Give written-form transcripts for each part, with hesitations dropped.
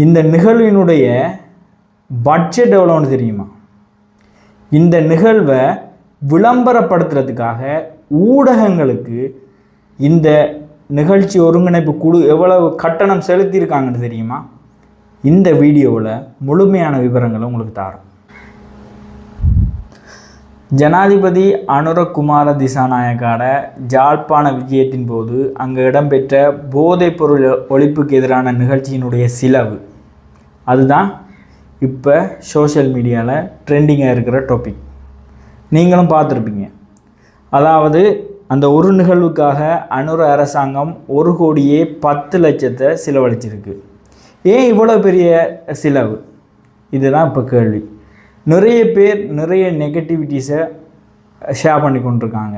இந்த நிகழ்வினுடைய பட்ஜெட் எவ்வளோன்னு தெரியுமா? இந்த நிகழ்வை விளம்பரப்படுத்துறதுக்காக ஊடகங்களுக்கு இந்த நிகழ்ச்சி ஒருங்கிணைப்பு குழு எவ்வளவு கட்டணம் செலுத்தியிருக்காங்கன்னு தெரியுமா? இந்த வீடியோவில் முழுமையான விவரங்களை உங்களுக்கு தரோம். ஜனாதிபதி அனுரகுமார திசாநாயக்காட ஜாழ்ப்பாண விஜயத்தின் போது அங்கே இடம்பெற்ற போதைப்பொருள் ஒழிப்புக்கு எதிரான நிகழ்ச்சியினுடைய செலவு, அதுதான் இப்போ சோஷியல் மீடியாவில் ட்ரெண்டிங்காக இருக்கிற டாபிக். நீங்களும் பார்த்துருப்பீங்க. அதாவது அந்த ஒரு நிகழ்வுக்காக அனுர அரசாங்கம் 1,10,00,000 செலவழிச்சிருக்கு. ஏன் இவ்வளோ பெரிய செலவு? இதுதான் இப்போ கேள்வி. நிறைய பேர் நிறைய நெகட்டிவிட்டிஸை ஷேர் பண்ணி கொண்டிருக்காங்க.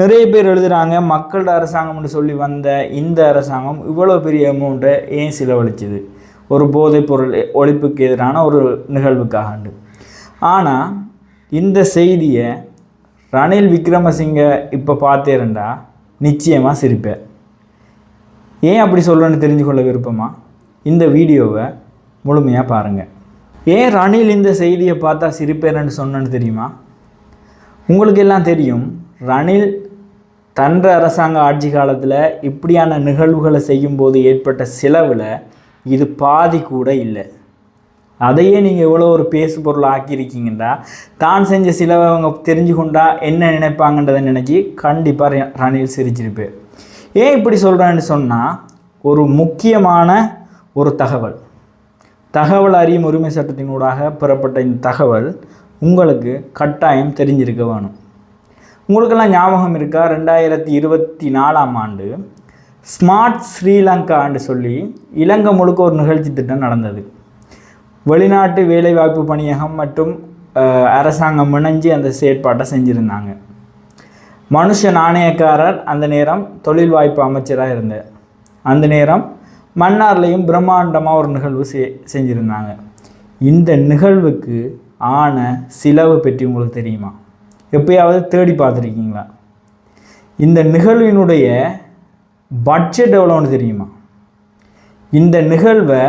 நிறைய பேர் எழுதுகிறாங்க, மக்களோட அரசாங்கம்னு சொல்லி வந்த இந்த அரசாங்கம் இவ்வளோ பெரிய அமௌண்ட்டை ஏன் செலவழிச்சுது ஒரு போதைப்பொருள் ஒழிப்புக்கு எதிரான ஒரு நிகழ்வுக்காக. ஆனால் இந்த செய்தியை ரணில் விக்ரமசிங்க இப்போ பார்த்தேருண்டா நிச்சயமாக சிரிப்பேன். ஏன் அப்படி சொல்கிறேன்னு தெரிஞ்சு கொள்ள விருப்பமா? இந்த வீடியோவை முழுமையாக பாருங்கள். ஏன் ரணில் இந்த செய்தியை பார்த்தா சிரிப்பேன்னு சொன்னேன்னு தெரியுமா? உங்களுக்கு எல்லாம் தெரியும், ரணில் தன்ற அரசாங்க ஆட்சி காலத்தில் இப்படியான நிகழ்வுகளை செய்யும்போது ஏற்பட்ட செலவில் இது பாதி கூட இல்லை. அதையே நீங்கள் எவ்வளோ ஒரு பேசு பொருள் ஆக்கியிருக்கீங்கன்னா தான் செஞ்ச செலவை அவங்க தெரிஞ்சு கொண்டா என்ன நினைப்பாங்கன்றதை நினச்சி கண்டிப்பாக ரணில் சிரிச்சிருப்பேன். ஏன் இப்படி சொல்கிறேன்னு சொன்னால், ஒரு முக்கியமான ஒரு தகவல் அறியும் உரிமை சட்டத்தினூடாக பெறப்பட்ட இந்த தகவல் உங்களுக்கு கட்டாயம் தெரிஞ்சிருக்க வேணும். உங்களுக்கெல்லாம் ஞாபகம் இருக்கா? 2024 ஸ்மார்ட் ஸ்ரீலங்கான்னு சொல்லி இலங்கை முழுக்க ஒரு நிகழ்ச்சி திட்டம் நடந்தது. வெளிநாட்டு வேலைவாய்ப்பு பணியகம் மற்றும் அரசாங்கம் இணைஞ்சு அந்த செயற்பாட்டை செஞ்சுருந்தாங்க. மனுஷ நாணயக்காரர் அந்த நேரம் தொழில் வாய்ப்பு அமைச்சராக இருந்தார். அந்த நேரம் மன்னார்லையும் பிரம்மாண்டமாக ஒரு நிகழ்வு செஞ்சுருந்தாங்க. இந்த நிகழ்வுக்கு ஆன செலவு பற்றி உங்களுக்கு தெரியுமா? எப்பயாவது தேடி பார்த்துருக்கீங்களா? இந்த நிகழ்வினுடைய பட்ஜெட் எவ்வளோன்னு தெரியுமா? இந்த நிகழ்வை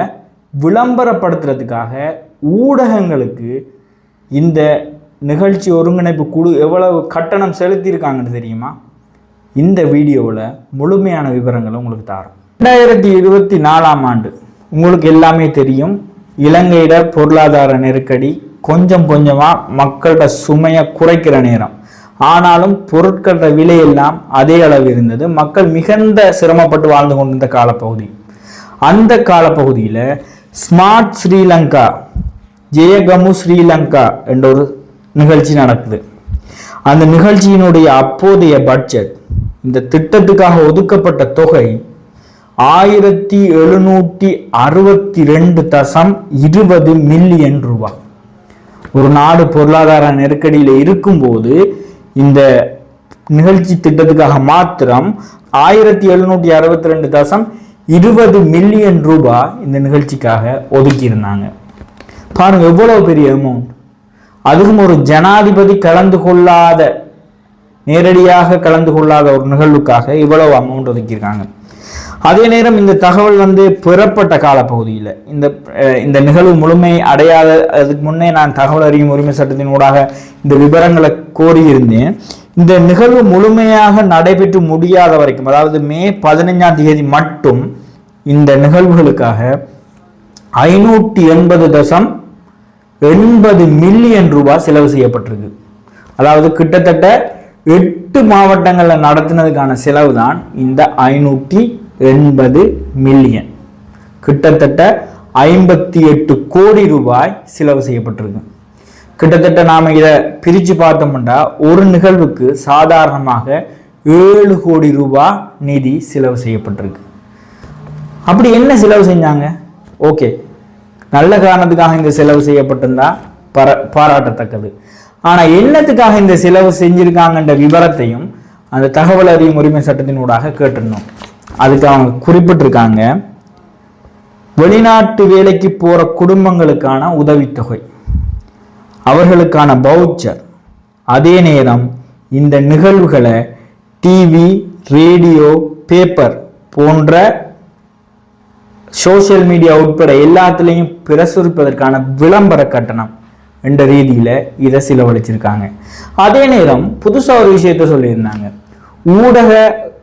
விளம்பரப்படுத்துறதுக்காக ஊடகங்களுக்கு இந்த நிகழ்ச்சி ஒருங்கிணைப்பு குழு எவ்வளவு கட்டணம் செலுத்தியிருக்காங்கன்னு தெரியுமா? இந்த வீடியோவில் முழுமையான விவரங்களை உங்களுக்கு தரோம். 2024 உங்களுக்கு எல்லாமே தெரியும். இலங்கையிட பொருளாதார நெருக்கடி கொஞ்சம் கொஞ்சமாக மக்களோட சுமையை குறைக்கிற நேரம். ஆனாலும் பொருட்களோட விலையெல்லாம் அதே அளவு இருந்தது. மக்கள் மிகுந்த சிரமப்பட்டு வாழ்ந்து கொண்டிருந்த காலப்பகுதி. அந்த காலப்பகுதியில் ஸ்மார்ட் ஸ்ரீலங்கா, ஜெயகமு ஸ்ரீலங்கா என்ற ஒரு நிகழ்ச்சி நடக்குது. அந்த நிகழ்ச்சியினுடைய அப்போதைய பட்ஜெட், இந்த திட்டத்துக்காக ஒதுக்கப்பட்ட தொகை 1762.20 மில்லியன் ரூபாய். ஒரு நாடு பொருளாதார நெருக்கடியில் இருக்கும்போது இந்த நிகழ்ச்சி திட்டத்துக்காக மாத்திரம் 1762.20 மில்லியன் ரூபாய் இந்த நிகழ்ச்சிக்காக ஒதுக்கியிருந்தாங்க. பாருங்க எவ்வளவு பெரிய அமௌண்ட். அதுவும் ஒரு ஜனாதிபதி நேரடியாக கலந்து கொள்ளாத ஒரு நிகழ்வுக்காக இவ்வளவு அமௌண்ட் ஒதுக்கியிருக்காங்க. அதே நேரம் இந்த தகவல் பெறப்பட்ட காலப்பகுதியில் இந்த நிகழ்வு முழுமை அடையாத அதுக்கு முன்னே நான் தகவல் அறியும் உரிமை சட்டத்தின் ஊடாக இந்த விவரங்களை கோரியிருந்தேன். இந்த நிகழ்வு முழுமையாக நடைபெற்று முடியாத வரைக்கும், அதாவது மே 15 மட்டும் இந்த நிகழ்வுகளுக்காக 580.80 மில்லியன் ரூபாய் செலவு செய்யப்பட்டிருக்கு. அதாவது கிட்டத்தட்ட 8 மாவட்டங்களில் நடத்தினதுக்கான செலவு தான் இந்த 580 மில்லியன். கிட்டத்தட்ட 58 கோடி ரூபாய் செலவு செய்யப்பட்டிருக்கு. கிட்டத்தட்ட நாம் இதை பிரித்து பார்த்தோம்னா ஒரு நிகழ்வுக்கு சாதாரணமாக 7 கோடி ரூபாய் நிதி செலவு செய்யப்பட்டிருக்கு. அப்படி என்ன செலவு செஞ்சாங்க? ஓகே, நல்ல காரணத்துக்காக இந்த செலவு செய்யப்பட்டிருந்தா பாராட்டத்தக்கது. ஆனால் என்னத்துக்காக இந்த செலவு செஞ்சிருக்காங்கன்ற விவரத்தையும் அந்த தகவல் அறியும் உரிமை சட்டத்தின் ஊடாக கேட்டிருந்தோம். அதுக்கு அவங்க குறிப்பிட்டிருக்காங்க, வெளிநாட்டு வேலைக்கு போகிற குடும்பங்களுக்கான உதவித்தொகை, அவர்களுக்கான பவுச்சர். அதே நேரம் இந்த நிகழ்வுகளை டிவி, ரேடியோ, பேப்பர் போன்ற சோசியல் மீடியா உட்பட எல்லாத்துலேயும் பிரசுரிப்பதற்கான விளம்பர கட்டணம் என்ற ரீதியில் இதை செலவழிச்சிருக்காங்க. அதே நேரம் புதுசாக ஒரு விஷயத்த சொல்லியிருந்தாங்க. ஊடக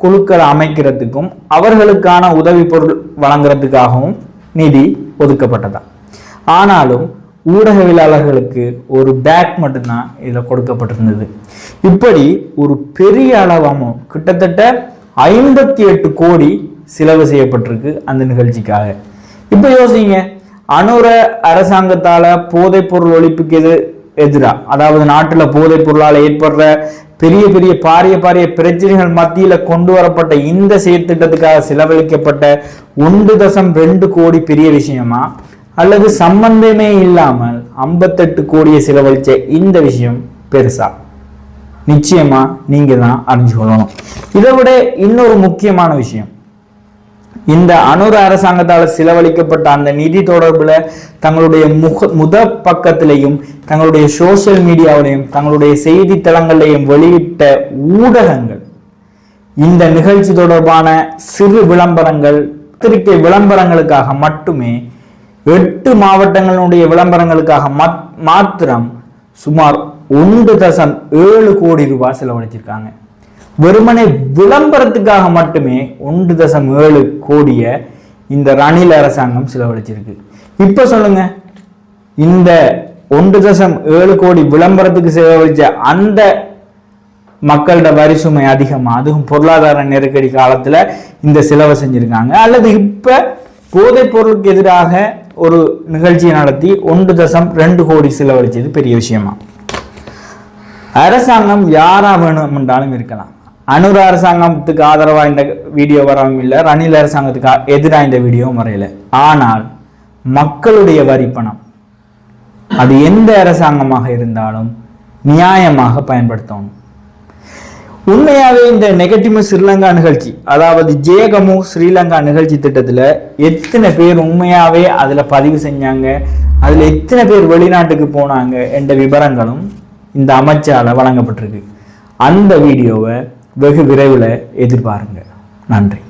குழுக்களை அமைக்கிறதுக்கும் அவர்களுக்கான உதவி பொருள் வழங்குறதுக்காகவும் நிதி ஒதுக்கப்பட்டதா. ஆனாலும் ஊடகவியலாளர்களுக்கு ஒரு பேக் மட்டும்தான் இதில் கொடுக்கப்பட்டிருந்தது. இப்படி ஒரு பெரிய அளவாமோ கிட்டத்தட்ட 58 கோடி செலவு செய்யப்பட்டிருக்கு அந்த நிகழ்ச்சிக்காக. இப்போ யோசிங்க, அனுர அரசாங்கத்தால போதைப் பொருள் ஒழிப்புக்கு எதிராக, அதாவது நாட்டில் போதைப் பொருளால் ஏற்படுற பெரிய பெரிய பாரிய பிரச்சனைகள் மத்தியில கொண்டு வரப்பட்ட இந்த செயற்திட்டத்துக்காக செலவழிக்கப்பட்ட 1.2 கோடி பெரிய விஷயமா, அல்லது சம்பந்தமே இல்லாமல் 58 கோடியை செலவழிச்ச இந்த விஷயம் பெருசா? நிச்சயமா நீங்க தான் அறிஞ்சு கொள்ளணும். இதை விட இன்னொரு முக்கியமான விஷயம், இந்த அனுர அரசாங்கத்தால் செலவழிக்கப்பட்ட அந்த நிதி தொடர்புல தங்களுடைய முத பக்கத்திலையும் தங்களுடைய சோசியல் மீடியாவிலையும் தங்களுடைய செய்தித்தளங்களையும் வெளியிட்ட ஊடகங்கள் இந்த நிகழ்ச்சி தொடர்பான சிறு விளம்பரங்கள், பத்திரிகை விளம்பரங்களுக்காக மட்டுமே 8 மாவட்டங்களுடைய விளம்பரங்களுக்காக மாத்திரம் சுமார் 1.7 கோடி ரூபாய் செலவழிச்சிருக்காங்க. வெறுமனே விளம்பரத்துக்காக மட்டுமே 1.7 கோடியை இந்த ரணில் அரசாங்கம் செலவழிச்சிருக்கு. இப்ப சொல்லுங்க, இந்த 1.7 கோடி விளம்பரத்துக்கு செலவழிச்ச அந்த மக்களோட வரி சுமை அதிகமா, அதுவும் பொருளாதார நெருக்கடி காலத்துல இந்த செலவை செஞ்சிருக்காங்க, அல்லது இப்ப போதைப் பொருளுக்கு எதிராக ஒரு நிகழ்ச்சியை நடத்தி 1.2 கோடி செலவழிச்சது பெரிய விஷயமா? அரசாங்கம் யாரா வேணும் என்றாலும் இருக்கலாம். அனுர அரசாங்கத்துக்கு ஆதரவாக இந்த வீடியோ வரவும் இல்லை, ரணில் அரசாங்கத்துக்கு எதிராக இந்த வீடியோவும் வரையில. ஆனால் மக்களுடைய வரி பணம் அது எந்த அரசாங்கமாக இருந்தாலும் நியாயமாக பயன்படுத்தணும். உண்மையாவே இந்த நெகட்டிவ் ஸ்ரீலங்கா நிகழ்ச்சி, அதாவது ஜேகமு ஸ்ரீலங்கா நிகழ்ச்சி திட்டத்துல எத்தனை பேர் உண்மையாவே அதுல பதிவு செஞ்சாங்க, அதுல எத்தனை பேர் வெளிநாட்டுக்கு போனாங்க என்ற விவரங்களும் இந்த அமைச்சால வழங்கப்பட்டிருக்கு. அந்த வீடியோவை வெகு விரைவில் எதிர்பாருங்க. நன்றி.